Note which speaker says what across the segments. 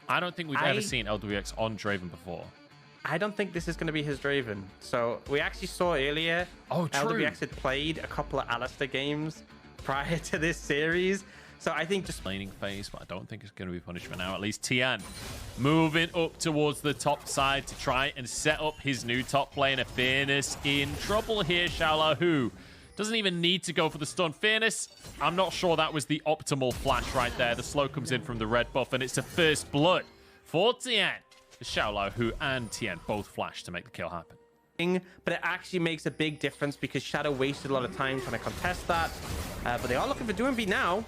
Speaker 1: I don't think we've ever seen LWX on Draven before.
Speaker 2: I don't think this is going to be his Draven. So we actually saw earlier, LWX had played a couple of Alistair games prior to this series. So I think just
Speaker 1: laning phase, but I don't think it's going to be punishment now. At least Tian moving up towards the top side to try and set up his new top laner. Fairness in trouble here. Xiaolahu doesn't even need to go for the stun. Fairness, I'm not sure that was the optimal flash right there. The slow comes in from the red buff, and it's a first blood for Tian. Xiaolahu and Tian both flash to make the kill happen.
Speaker 2: But it actually makes a big difference because Shadow wasted a lot of time trying to contest that. But they are looking for Doomby now.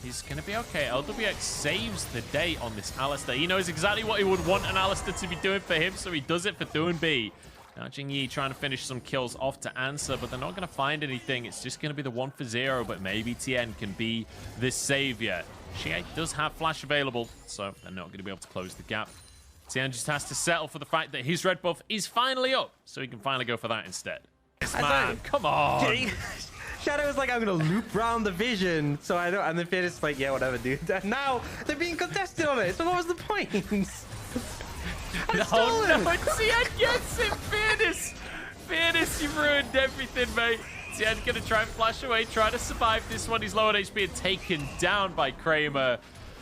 Speaker 1: He's going to be okay. LWX saves the day on this Alistair. He knows exactly what he would want an Alistair to be doing for him, so he does it for Doomby. Now Jingyi trying to finish some kills off to answer, but they're not going to find anything. It's just going to be the 1 for 0, but maybe Tien can be the savior. Xie does have flash available, so they're not going to be able to close the gap. Tien just has to settle for the fact that his red buff is finally up, so he can finally go for that instead. Yes, man, come on.
Speaker 2: Shadow's like, I'm going to loop round the vision. So I don't, and the Fairness is like, yeah, whatever, dude. And now they're being contested on it. So what was the point?
Speaker 1: No, Tien gets it. Fairness, you've ruined everything, mate. Tien's going to try and flash away, try to survive this one. He's low on HP and taken down by Kramer.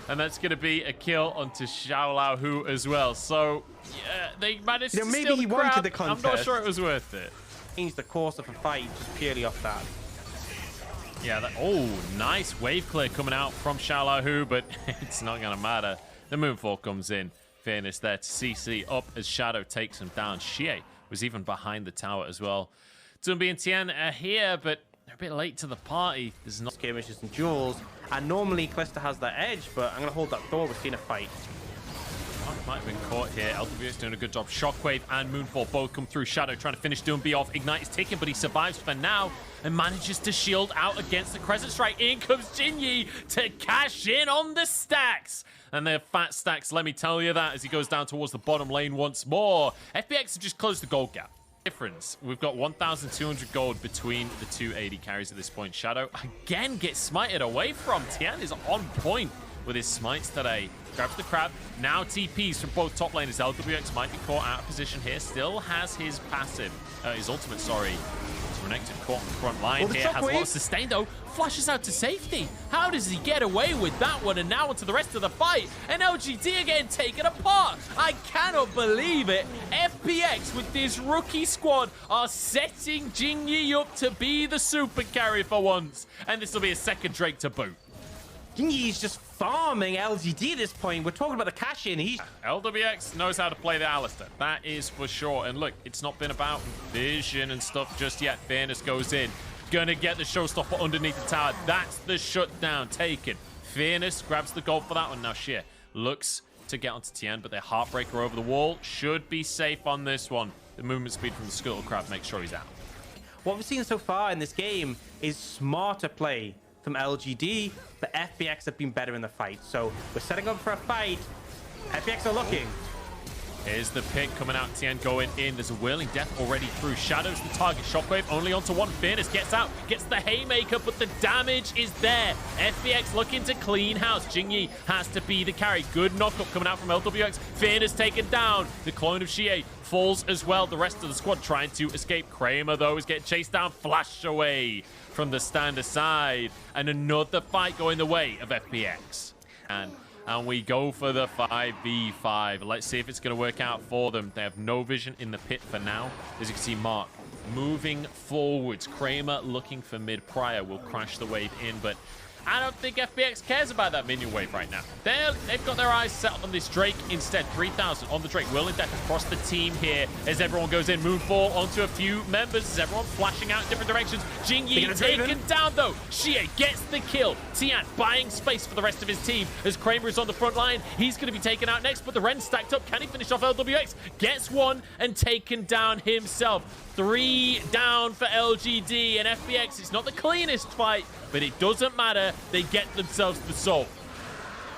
Speaker 1: And that's going to be a kill onto Xiaolahu as well. So, yeah, they managed to
Speaker 2: maybe
Speaker 1: steal
Speaker 2: he
Speaker 1: the
Speaker 2: wanted
Speaker 1: crowd.
Speaker 2: the contest.
Speaker 1: I'm not sure it was worth it.
Speaker 2: Change the course of a fight just purely off that.
Speaker 1: Yeah, oh, nice wave clear coming out from Xiaolahu, but it's not going to matter. The Moonfall comes in. Fairness there to CC up as Shadow takes him down. Xie was even behind the tower as well. Doomby and Tian are here, but they're a bit late to the party. There's not
Speaker 2: skirmishes and duels, and normally Calista has that edge, but I'm going to hold that door. We've seen a fight.
Speaker 1: Might have been caught here. LWX doing a good job. Shockwave and Moonfall both come through. Shadow trying to finish Doomby off. Ignite is taken, but he survives for now and manages to shield out against the Crescent Strike. In comes Jingyi to cash in on the stacks. And they're fat stacks, let me tell you that, as he goes down towards the bottom lane once more. FPX have just closed the gold gap. Difference. We've got 1,200 gold between the two AD carries at this point. Shadow again gets smited away from. Tian is on point with his smites today. Grabs the crab. Now TPs from both top laners. LWX might be caught out of position here. Still has his passive, his ultimate, sorry. It's Renekton caught on the front line here. Has a lot of sustain though. Flashes out to safety. How does he get away with that one? And now onto the rest of the fight. And LGD again taken apart. I cannot believe it. FPX with this rookie squad are setting Jingyi up to be the super carry for once. And this will be a second Drake to boot.
Speaker 2: Jingyi's just farming LGD at this point. We're talking about the cash in.
Speaker 1: LWX knows how to play the Alistair. That is for sure. And look, it's not been about vision and stuff just yet. Fairness goes in. Gonna get the showstopper underneath the tower. That's the shutdown taken. Fairness grabs the gold for that one. Now Xie looks to get onto Tian, but their Heartbreaker over the wall should be safe on this one. The movement speed from the Scuttle Crab makes sure he's out.
Speaker 2: What we've seen so far in this game is smarter play from LGD, but FPX have been better in the fight. So we're setting up for a fight. FPX are looking.
Speaker 1: Here's the pick coming out. Tian going in. There's a Whirling Death already through. Shadow's the target. Shockwave only onto one. Fairness gets out. Gets the Haymaker, but the damage is there. FPX looking to clean house. Jingyi has to be the carry. Good knockup coming out from LWX. Fairness taken down. The clone of Xie falls as well. The rest of the squad trying to escape. Kramer, though, is getting chased down. Flash away from the stand aside. And another fight going the way of FPX. And we go for the 5v5. Let's see if it's going to work out for them. They have no vision in the pit for now. As you can see, Mark moving forwards. Kramer looking for mid. Prior will crash the wave in, but I don't think FPX cares about that minion wave right now. They've got their eyes set on this Drake instead. 3,000 on the Drake. Whirling Death across the team here as everyone goes in. Moonfall onto a few members as everyone flashing out in different directions. Jingyi taken down though. Xie gets the kill. Tian buying space for the rest of his team as Kramer is on the front line. He's going to be taken out next, but the Ren stacked up. Can he finish off LWX? Gets one and taken down himself. 3 down for LGD and FPX. It's not the cleanest fight, but it doesn't matter. They get themselves the soul.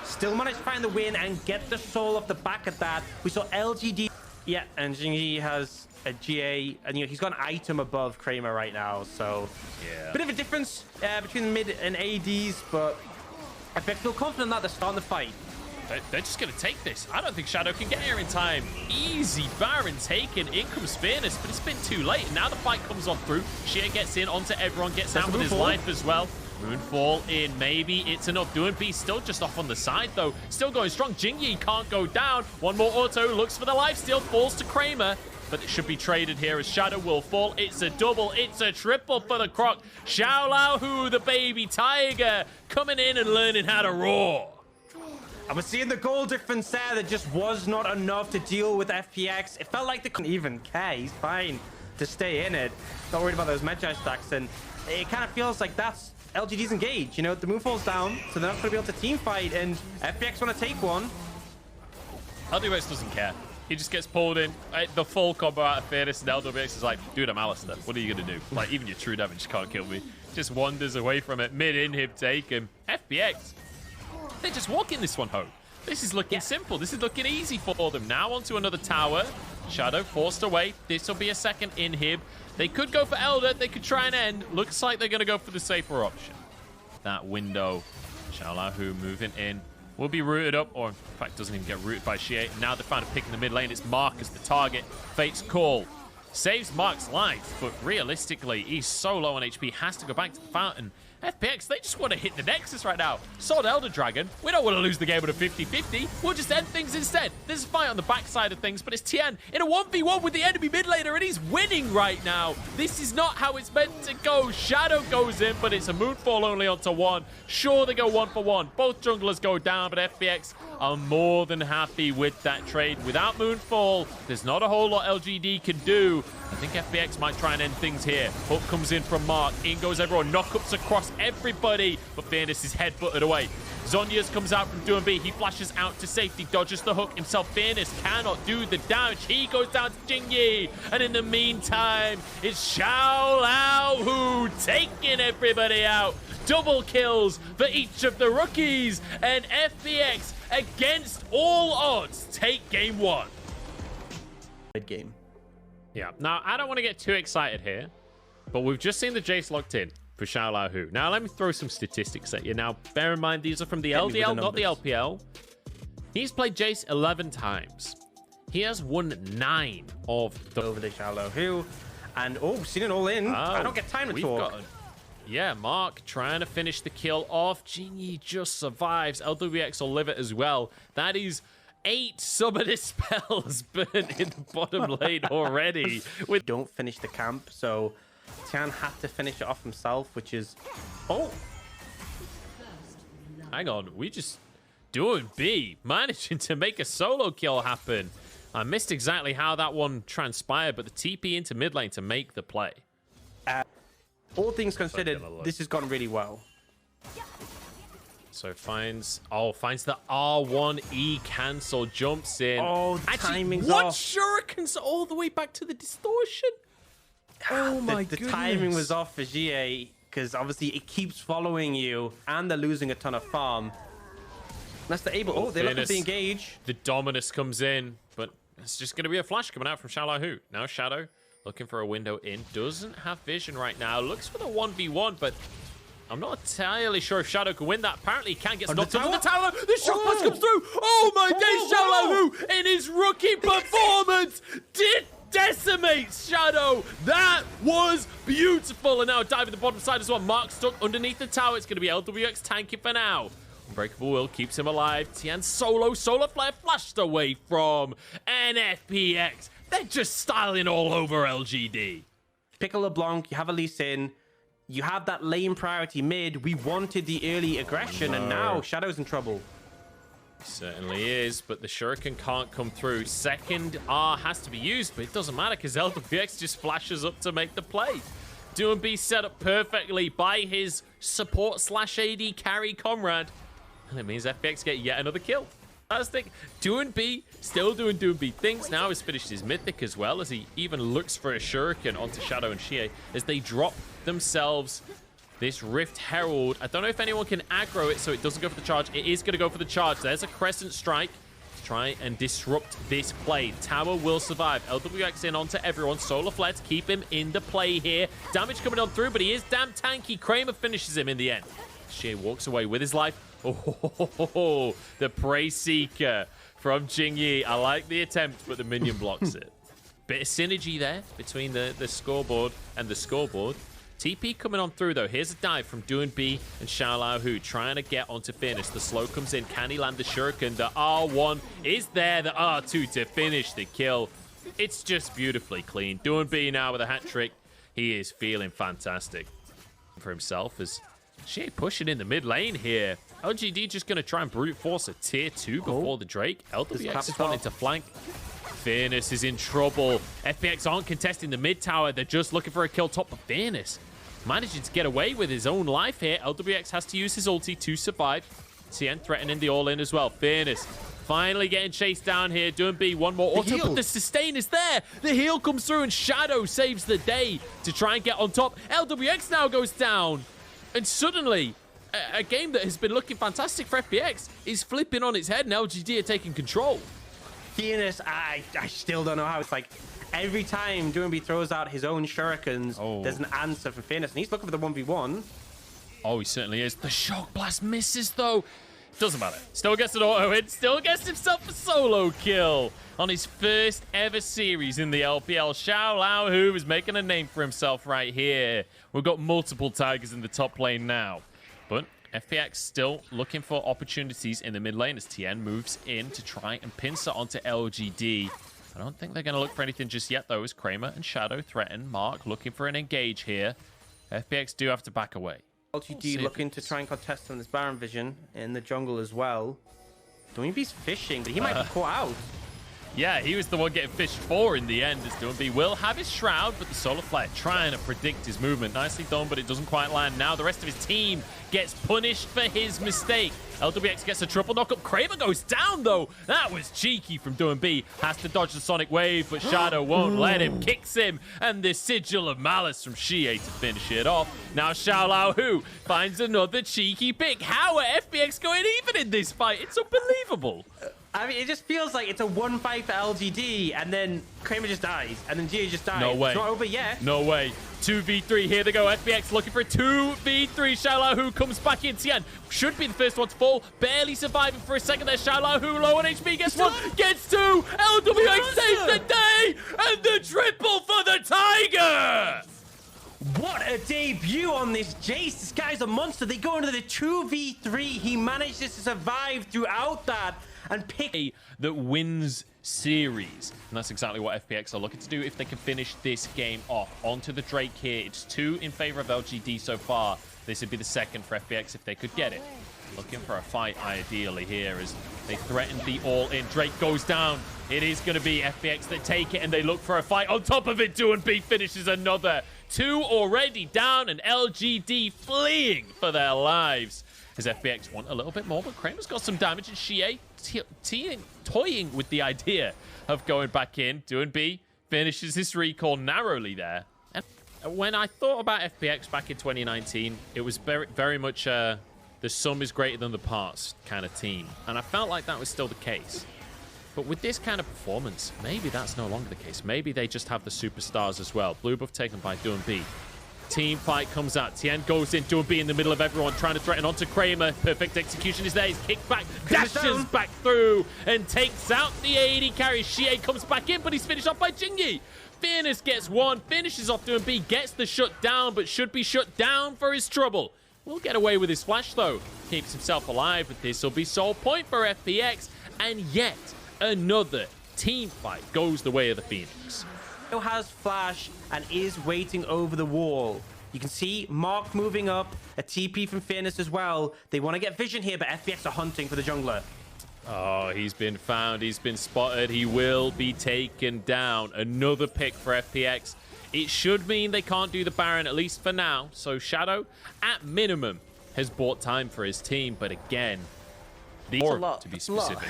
Speaker 2: Still managed to find the win and get the soul off the back of that. We saw LGD. Yeah, and Jingyi has a GA, and he's got an item above Kramer right now. So, yeah, bit of a difference between the mid and ADs, but FPX feel confident that they're starting the fight.
Speaker 1: They're just going to take this. I don't think Shadow can get here in time. Easy Baron taken. In comes Fairness, but it's been too late. And now the fight comes on through. Shea gets in onto everyone, gets out with his life as well. Moonfall in, maybe it's enough. Doing B still just off on the side though. Still going strong. Jingyi can't go down. One more auto, looks for the lifesteal, falls to Kramer. But it should be traded here as Shadow will fall. It's a double, it's a triple for the Croc. Xiaolahu, the baby tiger, coming in and learning how to roar.
Speaker 2: I was seeing the goal difference there that just was not enough to deal with FPX. It felt like they couldn't even care. He's fine to stay in it. Not worried about those Magi stacks. And it kind of feels like that's LGD's engaged. You know, the Moonfall's down, so they're not going to be able to team fight. And FPX want to take one.
Speaker 1: LWX doesn't care. He just gets pulled in. The full combo out of Fairness, and LWX is like, dude, I'm Alistair. What are you going to do? Like, even your true damage can't kill me. Just wanders away from it. Mid-inhib taken. FPX, they're just walking this one home. This is looking simple. This is looking easy for them. Now onto another tower. Shadow forced away. This will be a second inhib. They could go for Elder. They could try and end. Looks like they're going to go for the safer option. That window. Xiaolahu moving in. Will be rooted up, or in fact doesn't even get rooted by Shea. Now they found a pick in the mid lane. It's Mark as the target. Fate's call. Saves Mark's life, but realistically, he's so low on HP. Has to go back to the fountain. FPX, they just want to hit the Nexus right now. Sword Elder Dragon. We don't want to lose the game with a 50-50. We'll just end things instead. There's a fight on the backside of things, but it's Tian in a 1v1 with the enemy mid laner, and he's winning right now. This is not how it's meant to go. Shadow goes in, but it's a Moonfall only onto one. Sure, they go 1-for-1. Both junglers go down, but FPX are more than happy with that trade. Without Moonfall, there's not a whole lot LGD can do. I think FPX might try and end things here. Hook comes in from Mark. In goes everyone. Knockups across everybody. But Fairness is headbutted away. Zhonya's comes out from doing B. He flashes out to safety. Dodges the hook himself. Fairness cannot do the damage. He goes down to Jingyi. And in the meantime, it's Xiaolahu taking everybody out. Double kills for each of the rookies. And FPX, against all odds, take game one.
Speaker 2: Good game.
Speaker 1: Yeah. Now, I don't want to get too excited here, but we've just seen the Jace locked in for Xiaolahu. Now, let me throw some statistics at you. Now, bear in mind, these are from the LDL, not the LPL. He's played Jace 11 times. He has won 9 of the...
Speaker 2: Over the Xiaolahu. And, oh, seen it all in. I don't get time to talk.
Speaker 1: Yeah, Mark trying to finish the kill off. Jingyi just survives. LWX will live it as well. That is 8 summoner spells burnt in the bottom lane already.
Speaker 2: Don't finish the camp, so Tian had to finish it off himself, which is... Oh!
Speaker 1: Hang on, we just doing B, managing to make a solo kill happen. I missed exactly how that one transpired, but the TP into mid lane to make the play.
Speaker 2: All things considered, this has gone really well.
Speaker 1: So finds the R1E cancel, jumps in.
Speaker 2: Oh, the timing's
Speaker 1: what
Speaker 2: off.
Speaker 1: shurikens all the way back to the distortion? Oh my
Speaker 2: the
Speaker 1: goodness.
Speaker 2: timing was off for GA, because obviously it keeps following you, and they're losing a ton of farm. Unless they're able... Oh, they're looking to engage.
Speaker 1: The Dominus comes in, but it's just going to be a flash coming out from Xiaolahu. Now Shadow looking for a window in. Doesn't have vision right now. Looks for the 1v1, but I'm not entirely sure if Shadow can win that. Apparently, he can get knocked into the tower. The shock blast comes through. Oh my days, Xiaolahu in his rookie performance did decimate Shadow. That was beautiful. And now diving the bottom side as well. Mark stuck underneath the tower. It's going to be LWX tanking for now. Unbreakable Will keeps him alive. Tian solo, solar flare flashed away from FPX. They're just styling all over LGD.
Speaker 2: Pick a LeBlanc, you have a Lee Sin, you have that lane priority mid. We wanted the early aggression, and now Shadow's in trouble.
Speaker 1: Certainly is, but the Shuriken can't come through. Second R has to be used, but it doesn't matter because LWX just flashes up to make the play. Doing B set up perfectly by his support / AD carry comrade. And it means FPX get yet another kill. Fantastic. Doing B, still doing B things. Now he's finished his mythic as well, as he even looks for a shuriken onto Shadow and Shea as they drop themselves this Rift Herald. I don't know if anyone can aggro it so it doesn't go for the charge. It is going to go for the charge. There's a Crescent Strike to try and disrupt this play. Tower will survive. LWX in onto everyone. Solar Flare to keep him in the play here. Damage coming on through, but he is damn tanky. Kramer finishes him in the end. Shea walks away with his life. Oh, the Prey Seeker from Jingyi. I like the attempt, but the minion blocks it. Bit of synergy there between the scoreboard and the scoreboard. TP coming on through, though. Here's a dive from Doinb and Xiaolaohu trying to get onto Fearness. The slow comes in. Can he land the shuriken? The R1 is there. The R2 to finish the kill. It's just beautifully clean. Doinb now with a hat trick. He is feeling fantastic for himself as Xie pushing in the mid lane here. LGD just going to try and brute force a tier 2 before the Drake. LWX is wanting to flank. Fearness is in trouble. FPX aren't contesting the mid tower. They're just looking for a kill top of Fearness. Managing to get away with his own life here. LWX has to use his ulti to survive. Tien threatening the all-in as well. Fearness finally getting chased down here. Doinb, one more auto, but the sustain is there. The heal comes through and Shadow saves the day to try and get on top. LWX now goes down. And suddenly, a game that has been looking fantastic for FPX is flipping on its head and LGD are taking control.
Speaker 2: Fearness, I still don't know how. It's like every time Doinb throws out his own shurikens, there's an answer from Fearness, and he's looking for the 1v1.
Speaker 1: Oh, he certainly is. The shock blast misses, though. Doesn't matter. Still gets an auto hit. Still gets himself a solo kill on his first ever series in the LPL. Xiaolaohu is making a name for himself right here. We've got multiple Tigers in the top lane now. But FPX still looking for opportunities in the mid lane as Tien moves in to try and pincer onto LGD. I don't think they're going to look for anything just yet, though, as Kramer and Shadow threaten. Mark looking for an engage here. FPX do have to back away.
Speaker 2: LGD looking to try and contest on this Baron vision in the jungle as well. Doinb's fishing, but he might be caught out.
Speaker 1: Yeah, he was the one getting fished for in the end as Doinb will have his shroud, but the solar flare trying to predict his movement. Nicely done, but it doesn't quite land. Now the rest of his team gets punished for his mistake. LWX gets a triple knockup. Kramer goes down, though. That was cheeky from Doinb. Has to dodge the sonic wave, but Shadow won't let him. Kicks him, and the sigil of malice from Xie to finish it off. Now Xiaolaohu finds another cheeky pick. How are FPX going even in this fight? It's unbelievable.
Speaker 2: I mean, it just feels like it's a 1-5 for LGD, and then Kramer just dies, and then Xie just dies.
Speaker 1: No way.
Speaker 2: It's not over yet.
Speaker 1: No way. 2v3. Here they go. FPX looking for a 2v3. Xiaolaohu comes back in. Tien should be the first one to fall. Barely surviving for a second there. Xiaolaohu low on HP. Gets one. Gets two. LWX saves the day. And the triple for the Tiger.
Speaker 2: What a debut on this Jace. This guy's a monster. They go into the 2v3. He manages to survive throughout that and pick
Speaker 1: that wins series. And that's exactly what FPX are looking to do if they can finish this game off. Onto the Drake here. It's 2 in favor of LGD so far. This would be the second for FPX if they could get it. Looking for a fight ideally here as they threaten the all-in. Drake goes down. It is going to be FPX that take it and they look for a fight. On top of it, Doinb finishes another. 2 already down and LGD fleeing for their lives. As FPX want a little bit more, but Kramer's got some damage and Xie toying with the idea of going back in. Doinb finishes his recall narrowly there. And when I thought about FPX back in 2019, it was very much the sum is greater than the parts kind of team. And I felt like that was still the case. But with this kind of performance, maybe that's no longer the case. Maybe they just have the superstars as well. Blue buff taken by Doinb. Team fight comes out. Tien goes in. Doinb in the middle of everyone, trying to threaten onto Kramer. Perfect execution is there. He's kicked back, dashes back through, and takes out the AD carry. Xie comes back in, but he's finished off by Jingyi. Fearness gets one, finishes off Doinb, gets the shut down, but should be shut down for his trouble. Will get away with his flash, though. Keeps himself alive, but this will be sole point for FPX. And yet, another team fight goes the way of the Phoenix.
Speaker 2: Has flash and is waiting over the wall. You can see Mark moving up, a TP from Fearness as well. They want to get vision here, but FPX are hunting for the jungler.
Speaker 1: Oh, he's been found. He's been spotted. He will be taken down. Another pick for FPX. It should mean they can't do the Baron, at least for now. So Shadow, at minimum, has bought time for his team. But again, to be specific.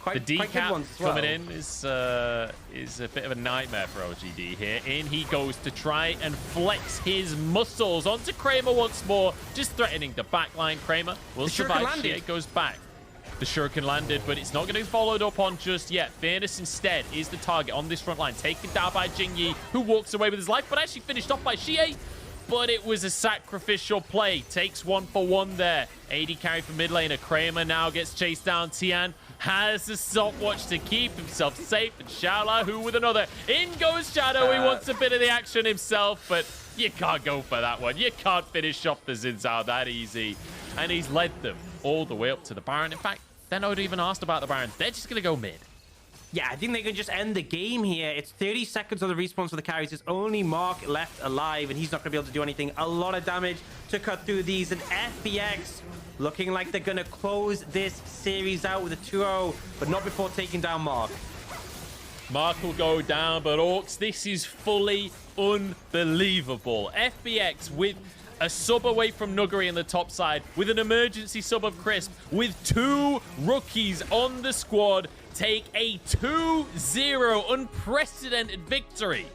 Speaker 1: The decap coming in is a bit of a nightmare for LGD here. In he goes to try and flex his muscles onto Kramer once more, just threatening the backline. Kramer will survive. Xie goes back. The shuriken landed, but it's not going to be followed up on just yet. Fearness instead is the target on this front line, taken down by Jingyi, who walks away with his life, but actually finished off by Xie. but it was a sacrificial play. Takes 1 for 1 there. AD carry for mid laner. Kramer now gets chased down. Tian has a stopwatch to keep himself safe. And Xiaolahu with another. In goes Shadow. He wants a bit of the action himself, but you can't go for that one. You can't finish off the Xin Zhao that easy. And he's led them all the way up to the Baron. In fact, they're not even asked about the Baron. They're just going to go mid.
Speaker 2: Yeah, I think they can just end the game here. It's 30 seconds on the respawns for the carries. There's only Mark left alive, and he's not going to be able to do anything. A lot of damage to cut through these. And FPX looking like they're going to close this series out with a 2-0, but not before taking down Mark.
Speaker 1: Mark will go down, but Orcs, this is fully unbelievable. FPX with a sub away from Nuggery in the top side, with an emergency sub of Crisp, with 2 rookies on the squad, take a 2-0 unprecedented victory